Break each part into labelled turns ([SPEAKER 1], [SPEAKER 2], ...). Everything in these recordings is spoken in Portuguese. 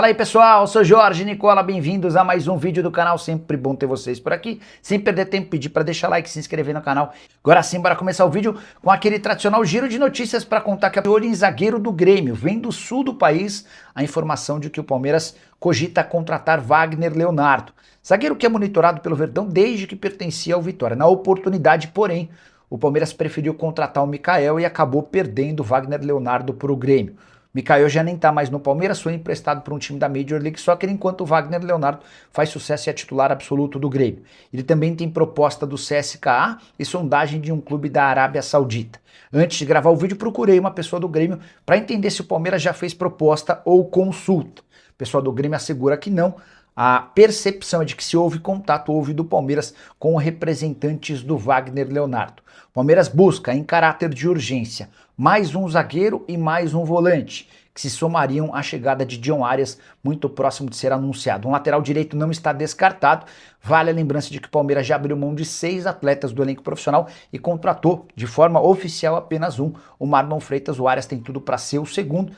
[SPEAKER 1] Fala aí pessoal, eu sou Jorge Nicola, bem-vindos a mais um vídeo do canal, sempre bom ter vocês por aqui. Sem perder tempo, pedir para deixar like, se inscrever no canal. Agora sim, bora começar o vídeo com aquele tradicional giro de notícias para contar que o olho em zagueiro do Grêmio vem do sul do país a informação de que o Palmeiras cogita contratar Wagner Leonardo. Zagueiro que é monitorado pelo Verdão desde que pertencia ao Vitória. Na oportunidade, porém, o Palmeiras preferiu contratar o Mikael e acabou perdendo o Wagner Leonardo para o Grêmio. Mikael já nem tá mais no Palmeiras, foi emprestado por um time da Major League Soccer, enquanto o Wagner Leonardo faz sucesso e é titular absoluto do Grêmio. Ele também tem proposta do CSKA e sondagem de um clube da Arábia Saudita. Antes de gravar o vídeo, procurei uma pessoa do Grêmio para entender se o Palmeiras já fez proposta ou consulta. O pessoal do Grêmio assegura que não. A percepção é de que se houve contato, houve do Palmeiras com representantes do Wagner Leonardo. O Palmeiras busca, em caráter de urgência, mais um zagueiro e mais um volante, que se somariam à chegada de John Arias, muito próximo de ser anunciado. Um lateral direito não está descartado. Vale a lembrança de que o Palmeiras já abriu mão de 6 atletas do elenco profissional e contratou de forma oficial apenas um, o Marlon Freitas. O Arias tem tudo para ser o segundo.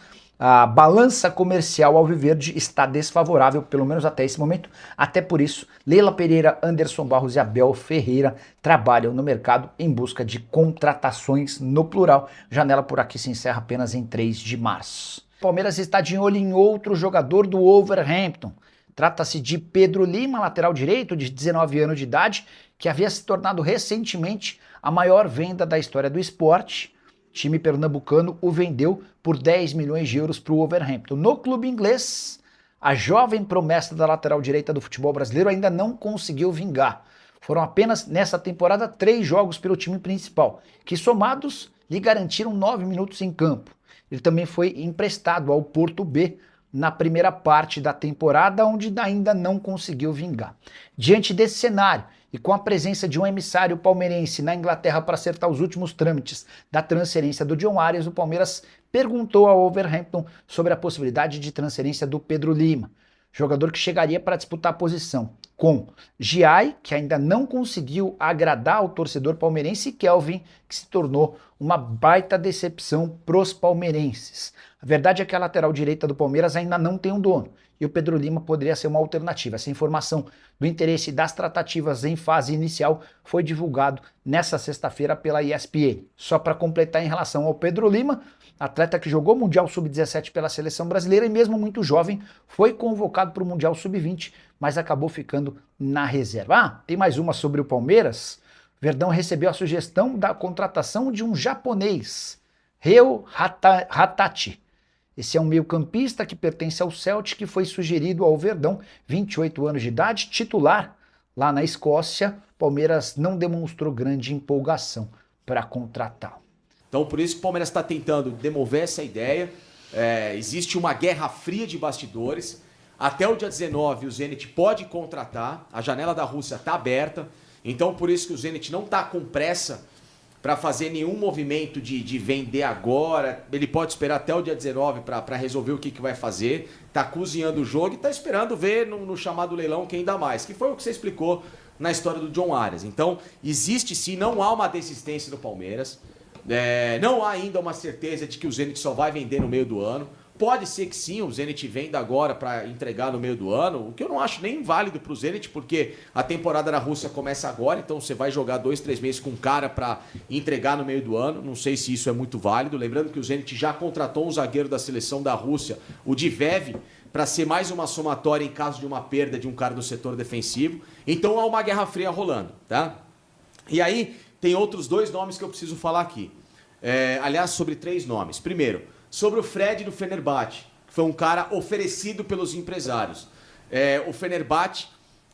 [SPEAKER 1] A balança comercial alviverde está desfavorável, pelo menos até esse momento. Até por isso, Leila Pereira, Anderson Barros e Abel Ferreira trabalham no mercado em busca de contratações no plural. Janela por aqui se encerra apenas em 3 de março. O Palmeiras está de olho em outro jogador do Wolverhampton. Trata-se de Pedro Lima, lateral direito de 19 anos de idade, que havia se tornado recentemente a maior venda da história do esporte. O time pernambucano o vendeu por 10 milhões de euros para o Wolverhampton. No clube inglês, a jovem promessa da lateral direita do futebol brasileiro ainda não conseguiu vingar. Foram apenas nessa temporada 3 jogos pelo time principal, que somados lhe garantiram 9 minutos em campo. Ele também foi emprestado ao Porto B na primeira parte da temporada, onde ainda não conseguiu vingar. Diante desse cenário, e com a presença de um emissário palmeirense na Inglaterra para acertar os últimos trâmites da transferência do John Arias, o Palmeiras perguntou ao Wolverhampton sobre a possibilidade de transferência do Pedro Lima, jogador que chegaria para disputar a posição com Giai, que ainda não conseguiu agradar ao torcedor palmeirense, e Kelvin, que se tornou uma baita decepção pros palmeirenses. A verdade é que a lateral direita do Palmeiras ainda não tem um dono, e o Pedro Lima poderia ser uma alternativa. Essa informação do interesse das tratativas em fase inicial foi divulgado nessa sexta-feira pela ESPN. Só para completar em relação ao Pedro Lima, atleta que jogou Mundial Sub-17 pela seleção brasileira e mesmo muito jovem, foi convocado para o Mundial Sub-20, mas acabou ficando na reserva. Ah, tem mais uma sobre o Palmeiras. Verdão recebeu a sugestão da contratação de um japonês, Ryo Hatachi. Esse é um meio-campista que pertence ao Celtic, que foi sugerido ao Verdão, 28 anos de idade, titular lá na Escócia. Palmeiras não demonstrou grande empolgação para contratá-lo.
[SPEAKER 2] Então, por isso que o Palmeiras está tentando demover essa ideia. Existe uma guerra fria de bastidores. Até o dia 19, o Zenit pode contratar. A janela da Rússia está aberta. Então, por isso que o Zenit não está com pressa para fazer nenhum movimento de vender agora. Ele pode esperar até o dia 19 para resolver o que vai fazer. Está cozinhando o jogo e está esperando ver no chamado leilão quem dá mais, que foi o que você explicou na história do John Arias. Então, existe sim, não há uma desistência no Palmeiras. Não há ainda uma certeza de que o Zenit só vai vender no meio do ano. Pode ser que sim, o Zenit venda agora para entregar no meio do ano, o que eu não acho nem válido para o Zenit, porque a temporada na Rússia começa agora, então você vai jogar 2, 3 meses com um cara para entregar no meio do ano. Não sei se isso é muito válido. Lembrando que o Zenit já contratou um zagueiro da seleção da Rússia, o Divev, para ser mais uma somatória em caso de uma perda de um cara do setor defensivo. Então há uma guerra fria rolando, tá? E aí tem outros 2 nomes que eu preciso falar aqui. Aliás, sobre 3 nomes. Primeiro, sobre o Fred do Fenerbahçe, que foi um cara oferecido pelos empresários. O Fenerbahçe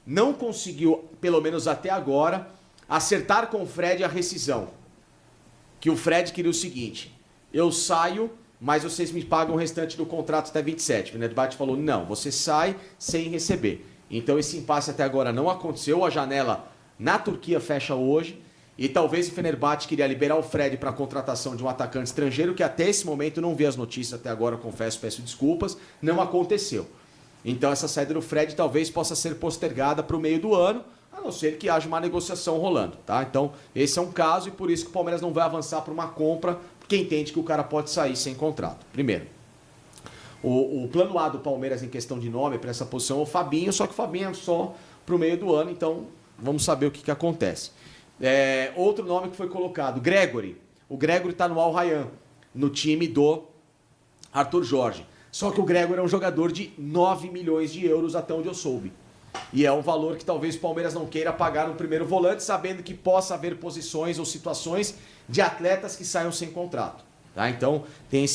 [SPEAKER 2] não conseguiu, pelo menos até agora, acertar com o Fred a rescisão. Que o Fred queria o seguinte: eu saio, mas vocês me pagam o restante do contrato até 27. O Fenerbahçe falou, não, você sai sem receber. Então esse impasse até agora não aconteceu. A janela na Turquia fecha hoje. E talvez o Fenerbahçe queria liberar o Fred para a contratação de um atacante estrangeiro, que até esse momento não vi as notícias até agora, confesso, peço desculpas, não aconteceu. Então essa saída do Fred talvez possa ser postergada para o meio do ano, a não ser que haja uma negociação rolando, tá? Então esse é um caso e por isso que o Palmeiras não vai avançar para uma compra, porque entende que o cara pode sair sem contrato, primeiro. O plano A do Palmeiras em questão de nome para essa posição é o Fabinho, só que o Fabinho é só para o meio do ano, então vamos saber o que acontece. Outro nome que foi colocado, Gregory. O Gregory está no Al Rayyan, no time do Arthur Jorge. Só que o Gregory é um jogador de 9 milhões de euros, até onde eu soube. E é um valor que talvez o Palmeiras não queira pagar no primeiro volante, sabendo que possa haver posições ou situações de atletas que saiam sem contrato. Tá? Então tem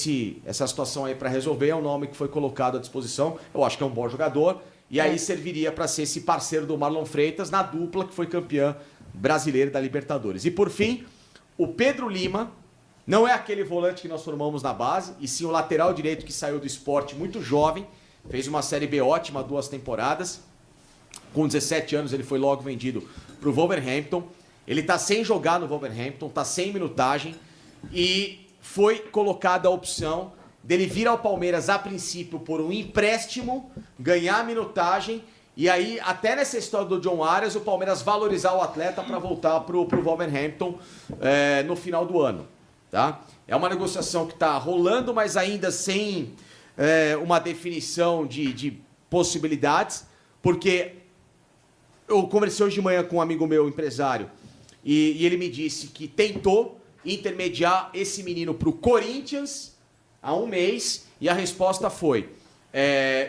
[SPEAKER 2] essa situação aí para resolver, é um nome que foi colocado à disposição. Eu acho que é um bom jogador. E aí serviria para ser esse parceiro do Marlon Freitas na dupla que foi campeã brasileira da Libertadores. E por fim, o Pedro Lima não é aquele volante que nós formamos na base, e sim o lateral direito que saiu do Sport muito jovem, fez uma Série B ótima, 2 temporadas. Com 17 anos ele foi logo vendido para o Wolverhampton. Ele está sem jogar no Wolverhampton, está sem minutagem e foi colocada a opção dele vir ao Palmeiras a princípio por um empréstimo, ganhar minutagem e aí até nessa história do John Arias o Palmeiras valorizar o atleta para voltar para o Wolverhampton no final do ano. Tá? É uma negociação que está rolando, mas ainda sem uma definição de possibilidades, porque eu conversei hoje de manhã com um amigo meu, empresário, e ele me disse que tentou intermediar esse menino para o Corinthians há um mês, e a resposta foi: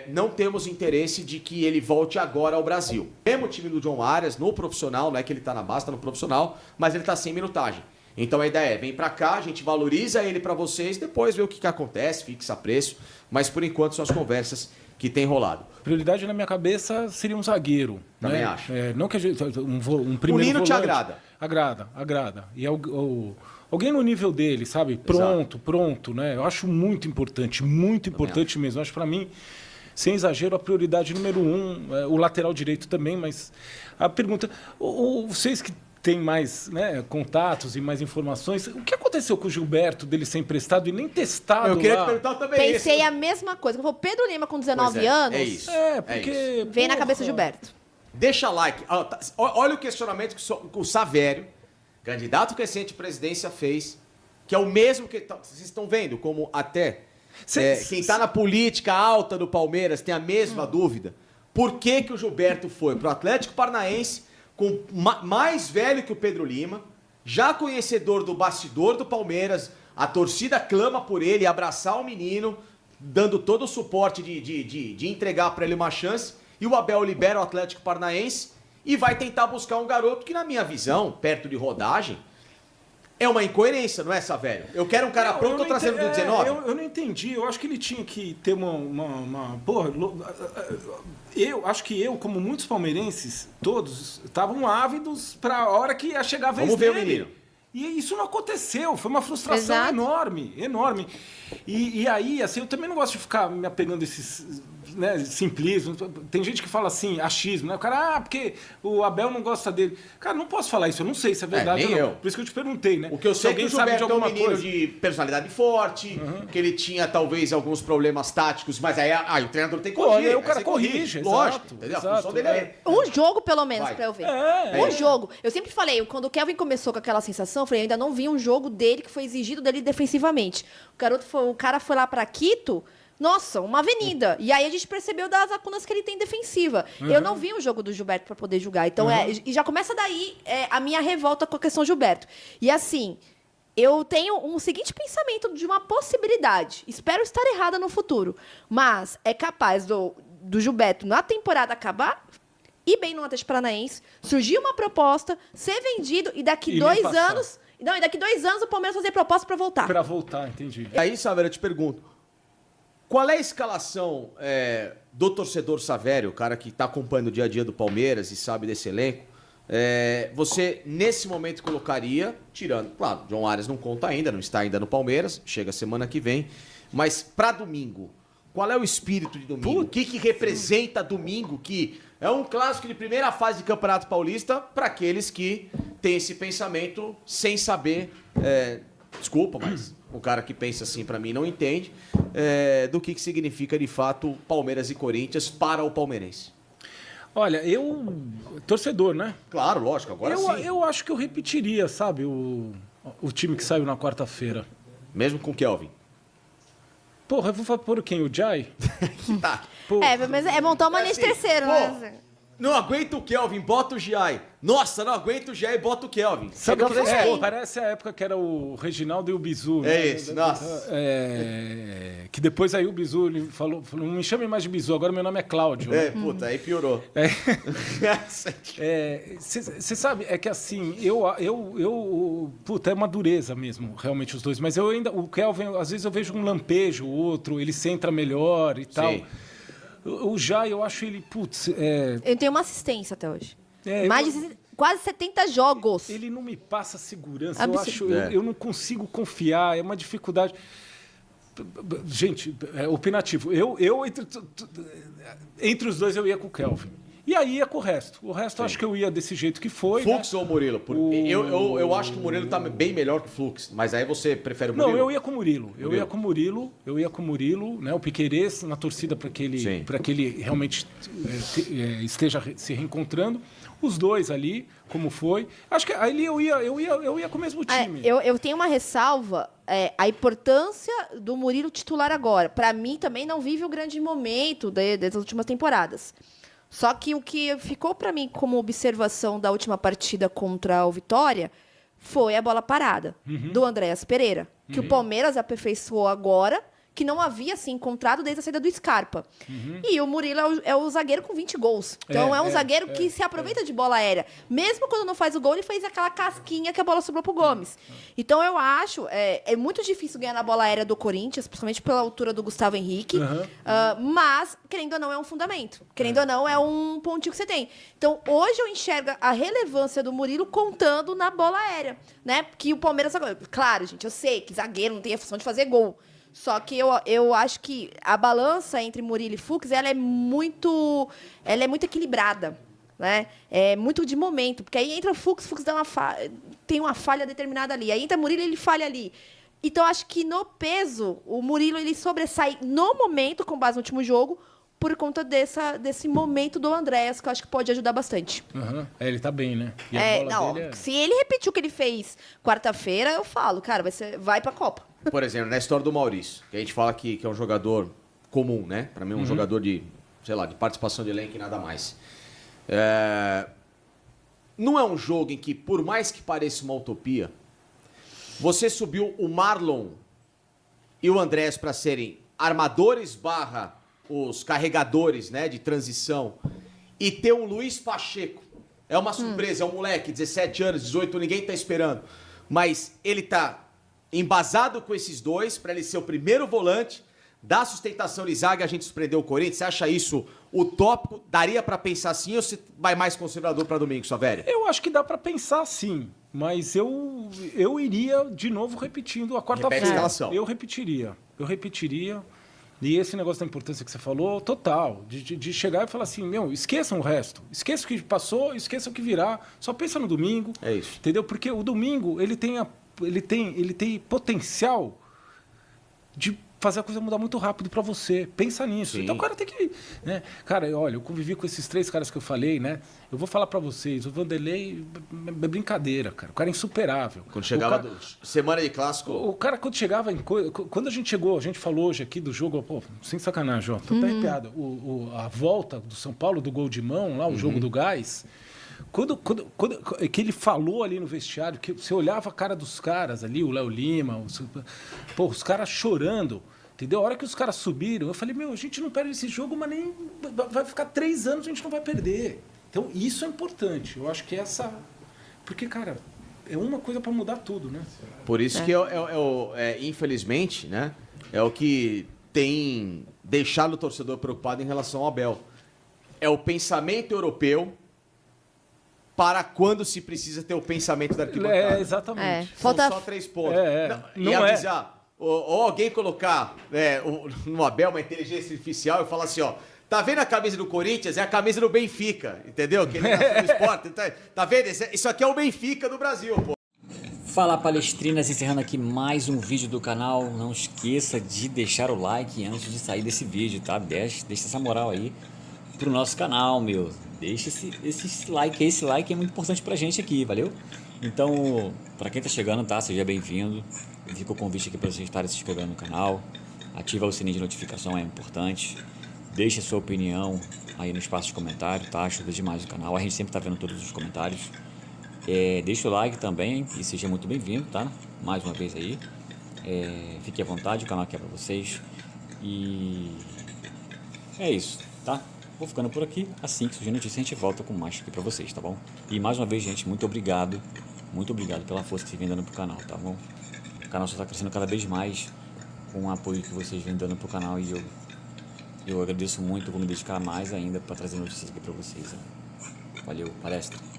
[SPEAKER 2] não temos interesse de que ele volte agora ao Brasil. Mesmo o time do John Arias, no profissional, não é que ele está na base, está no profissional, mas ele está sem minutagem. Então a ideia é, vem para cá, a gente valoriza ele para vocês, depois vê o que acontece, fixa preço, mas por enquanto são as conversas que tem rolado.
[SPEAKER 3] Prioridade na minha cabeça seria um zagueiro.
[SPEAKER 2] Também
[SPEAKER 3] né?
[SPEAKER 2] acho.
[SPEAKER 3] Não que a gente, um primeiro
[SPEAKER 2] o Nino
[SPEAKER 3] volante,
[SPEAKER 2] te agrada?
[SPEAKER 3] Agrada. E alguém no nível dele, sabe? Pronto, né? Eu acho muito importante mesmo. Eu acho para mim, sem exagero, a prioridade número 1, o lateral direito também, mas a pergunta, vocês que tem mais, né, contatos e mais informações. O que aconteceu com o Gilberto dele ser emprestado e nem testado?
[SPEAKER 2] Eu queria
[SPEAKER 3] lá?
[SPEAKER 2] te perguntar também.
[SPEAKER 4] Pensei a mesma coisa. Eu Pedro Lima com 19 anos.
[SPEAKER 2] É isso.
[SPEAKER 3] Porque...
[SPEAKER 2] É isso.
[SPEAKER 4] Vem na cabeça do Gilberto.
[SPEAKER 2] Deixa like. Olha o questionamento que o Savério, candidato recente à presidência, fez, que é o mesmo que vocês estão vendo, como até quem está na política alta do Palmeiras tem a mesma dúvida. Por que o Gilberto foi para o Atlético Paranaense, mais velho que o Pedro Lima, já conhecedor do bastidor do Palmeiras, a torcida clama por ele, abraçar o menino, dando todo o suporte de entregar para ele uma chance, e o Abel libera o Atlético Paranaense e vai tentar buscar um garoto que, na minha visão, perto de rodagem, é uma incoerência, não é, Savério? Eu quero um cara pronto, tô trazendo do 19.
[SPEAKER 3] Eu não entendi, eu acho que ele tinha que ter porra, eu acho que como muitos palmeirenses, todos, estavam ávidos para a hora que ia chegar a vez
[SPEAKER 2] Vamos ver
[SPEAKER 3] dele.
[SPEAKER 2] o menino.
[SPEAKER 3] E isso não aconteceu, foi uma frustração
[SPEAKER 4] Exato.
[SPEAKER 3] enorme. E aí, assim, eu também não gosto de ficar me apegando a esses, né, simplismo. Tem gente que fala assim, achismo, né? O cara, porque o Abel não gosta dele. Cara, não posso falar isso, eu não sei se é verdade
[SPEAKER 2] nem
[SPEAKER 3] ou não.
[SPEAKER 2] eu.
[SPEAKER 3] Por isso que eu te perguntei, né?
[SPEAKER 2] O que eu sei é que o
[SPEAKER 3] sabe de
[SPEAKER 2] Gilberto é um
[SPEAKER 3] alguma
[SPEAKER 2] menino
[SPEAKER 3] coisa.
[SPEAKER 2] de personalidade forte, que ele tinha talvez alguns problemas táticos, mas aí o treinador tem que corrigir.
[SPEAKER 3] Aí o cara
[SPEAKER 2] você
[SPEAKER 3] corrige,
[SPEAKER 2] lógico,
[SPEAKER 3] exato,
[SPEAKER 2] entendeu?
[SPEAKER 3] exato,
[SPEAKER 2] A função dele é...
[SPEAKER 4] Um jogo, pelo menos,
[SPEAKER 2] Vai.
[SPEAKER 4] pra eu ver.
[SPEAKER 3] É.
[SPEAKER 4] Jogo. Eu sempre falei, quando o Kelvin começou com aquela sensação, eu falei, eu ainda não vi um jogo dele que foi exigido dele defensivamente. O cara foi lá pra Quito, nossa, uma avenida. E aí a gente percebeu das lacunas que ele tem defensiva. Eu não vi um jogo do Gilberto pra poder julgar. Então, e já começa daí a minha revolta com a questão Gilberto. E assim, eu tenho um seguinte pensamento de uma possibilidade. Espero estar errada no futuro. Mas é capaz do Gilberto, na temporada, acabar ir bem no Atlético Paranaense, surgir uma proposta, ser vendido e daqui
[SPEAKER 3] E nem
[SPEAKER 4] 2
[SPEAKER 3] passar.
[SPEAKER 4] anos... Não, e daqui 2 anos o Palmeiras fazer proposta pra voltar.
[SPEAKER 3] Pra voltar, entendi.
[SPEAKER 2] E aí, Savério, eu te pergunto, qual é a escalação do torcedor Savério, o cara que está acompanhando o dia a dia do Palmeiras e sabe desse elenco, você, nesse momento, colocaria, tirando, claro, John Arias não conta ainda, não está ainda no Palmeiras, chega semana que vem, mas para domingo, qual é o espírito de domingo? O que representa domingo, que é um clássico de primeira fase de Campeonato Paulista para aqueles que têm esse pensamento sem saber, desculpa, mas o cara que pensa assim para mim não entende, do que significa de fato Palmeiras e Corinthians para o palmeirense.
[SPEAKER 3] Olha, torcedor, né?
[SPEAKER 2] Claro, lógico, agora sim.
[SPEAKER 3] Eu acho que eu repetiria, sabe, o time que saiu na quarta-feira.
[SPEAKER 2] Mesmo com o Kelvin.
[SPEAKER 3] Porra, eu vou pôr quem? O Jai?
[SPEAKER 2] Tá.
[SPEAKER 4] Mas é montar uma linha de terceiro, né?
[SPEAKER 2] Não aguento o Kelvin, bota o Giai. Nossa, não aguento o Giai, bota o Kelvin.
[SPEAKER 3] Sabe
[SPEAKER 2] Chegamos nesse ponto.
[SPEAKER 3] parece a época que era o Reginaldo e o Bizu.
[SPEAKER 2] É esse, nossa.
[SPEAKER 3] Que depois aí o Bizu ele falou, não me chame mais de Bizu, agora meu nome é Cláudio.
[SPEAKER 2] Puta, aí piorou.
[SPEAKER 3] Você sabe, é que assim, puta, é uma dureza mesmo, realmente, os dois. Mas o Kelvin, às vezes eu vejo um lampejo, o outro, ele centra melhor e tal.
[SPEAKER 2] Sim.
[SPEAKER 3] O Jai, eu acho ele, putz...
[SPEAKER 4] Eu tenho uma assistência até hoje.
[SPEAKER 3] Mais
[SPEAKER 4] de quase 70 jogos.
[SPEAKER 3] Ele não me passa segurança,
[SPEAKER 4] Absurdo.
[SPEAKER 3] eu não consigo confiar, é uma dificuldade. Gente, opinativo. Entre os dois eu ia com o Kelvin. E aí ia com o resto. O resto eu acho que eu ia desse jeito que foi.
[SPEAKER 2] Fux,
[SPEAKER 3] né?
[SPEAKER 2] ou Murilo? Eu acho que o Murilo tá bem melhor que o Flux, mas aí você prefere o Murilo?
[SPEAKER 3] Não, eu ia com o Murilo. Eu ia com o Murilo, né? O Piquerez na torcida para que ele realmente esteja se reencontrando. Os dois ali, como foi. Acho que ali eu ia com o mesmo time.
[SPEAKER 4] Eu tenho uma ressalva, a importância do Murilo titular agora. Para mim também não vive o grande momento das últimas temporadas. Só que o que ficou para mim como observação da última partida contra o Vitória foi a bola parada do Andréas Pereira, que o Palmeiras aperfeiçoou agora, que não havia se encontrado desde a saída do Scarpa. E o Murilo é o zagueiro com 20 gols. Então é um zagueiro que se aproveita de bola aérea. Mesmo quando não faz o gol, ele fez aquela casquinha que a bola sobrou pro Gomes. Então eu acho, é muito difícil ganhar na bola aérea do Corinthians, principalmente pela altura do Gustavo Henrique. Mas, querendo ou não, é um fundamento. Querendo ou não, é um pontinho que você tem. Então, hoje eu enxergo a relevância do Murilo contando na bola aérea, né? Que o Palmeiras... Claro, gente, eu sei que zagueiro não tem a função de fazer gol. Só que eu acho que a balança entre Murilo e Fux, ela é muito equilibrada, né? É muito de momento, porque aí entra o Fux tem uma falha determinada ali. Aí entra Murilo, ele falha ali. Então, acho que no peso, o Murilo ele sobressai no momento, com base no último jogo, por conta desse momento do Andréas, que eu acho que pode ajudar bastante.
[SPEAKER 3] Ele tá bem, né? E a bola dele
[SPEAKER 4] se ele repetir o que ele fez quarta-feira, eu falo, cara, vai pra Copa.
[SPEAKER 2] Por exemplo, na história do Maurício, que a gente fala que é um jogador comum, né? Para mim, um jogador de participação de elenco e nada mais. Não é um jogo em que, por mais que pareça uma utopia, você subiu o Marlon e o Andrés para serem armadores / os carregadores, né, de transição, e ter um Luiz Pacheco. É uma surpresa, é um moleque, 17 anos, 18, ninguém tá esperando. Mas ele tá embasado com esses dois para ele ser o primeiro volante, dar sustentação de zaga. A gente surpreendeu o Corinthians. Você acha isso utópico? Daria para pensar assim ou você vai mais conservador para domingo, sua velha?
[SPEAKER 3] Eu acho que dá para pensar sim, mas eu iria de novo repetindo a quarta-feira.
[SPEAKER 2] Repete a escalação.
[SPEAKER 3] Eu repetiria. E esse negócio da importância que você falou, total, de chegar e falar assim, esqueçam o resto, esqueça o que passou, esqueça o que virá, só pensa no domingo.
[SPEAKER 2] É isso.
[SPEAKER 3] Entendeu? Porque o domingo, ele tem potencial de fazer a coisa mudar muito rápido para você. Pensa nisso.
[SPEAKER 2] Sim.
[SPEAKER 3] Então o cara tem que... né? Cara, olha, eu convivi com esses 3 caras que eu falei, né? Eu vou falar para vocês, o Vanderlei é brincadeira, cara. O cara é insuperável.
[SPEAKER 2] Quando chegava semana de clássico...
[SPEAKER 3] O cara, quando chegava quando a gente chegou, a gente falou hoje aqui do jogo, pô, sem sacanagem, ó, tô até arrepiado. A volta do São Paulo, do gol de mão, lá, o jogo do Gás... Quando que ele falou ali no vestiário, que você olhava a cara dos caras ali, o Léo Lima, os caras chorando, entendeu? A hora que os caras subiram, eu falei, a gente não perde esse jogo, mas nem vai ficar 3 anos, a gente não vai perder. Então, isso é importante. Eu acho que porque, cara, é uma coisa para mudar tudo, né?
[SPEAKER 2] Por isso que infelizmente, né, é o que tem deixado o torcedor preocupado em relação ao Abel. É o pensamento europeu para quando se precisa ter o pensamento da arquibancada.
[SPEAKER 3] Exatamente.
[SPEAKER 2] São só 3 pontos.
[SPEAKER 3] Não
[SPEAKER 2] avisar, ou alguém colocar no Abel uma inteligência artificial e falar assim, ó, tá vendo a camisa do Corinthians? É a camisa do Benfica, entendeu? Que ele tá no esporte. Tá vendo? Isso aqui é o Benfica do Brasil, pô.
[SPEAKER 5] Fala, palestrinas, encerrando aqui mais um vídeo do canal. Não esqueça de deixar o like antes de sair desse vídeo, tá? Deixa essa moral aí pro nosso canal, meu. Deixa esse like é muito importante pra gente aqui, valeu? Então, pra quem tá chegando, tá? Seja bem-vindo. Fica o convite aqui pra vocês estarem se inscrevendo no canal. ativar o sininho de notificação é importante. Deixe a sua opinião aí no espaço de comentário, tá? Ajuda demais o canal. A gente sempre tá vendo todos os comentários. Deixa o like também e seja muito bem-vindo, tá? Mais uma vez aí. Fique à vontade, o canal aqui é pra vocês. E é isso, tá? Vou ficando por aqui. Assim que surgir notícia, a gente volta com mais aqui pra vocês, tá bom? E mais uma vez, gente, muito obrigado. Muito obrigado pela força que vocês vêm dando pro canal, tá bom? O canal só tá crescendo cada vez mais com o apoio que vocês vêm dando pro canal. E eu agradeço muito. Vou me dedicar mais ainda pra trazer notícias aqui pra vocês. Valeu, palestra.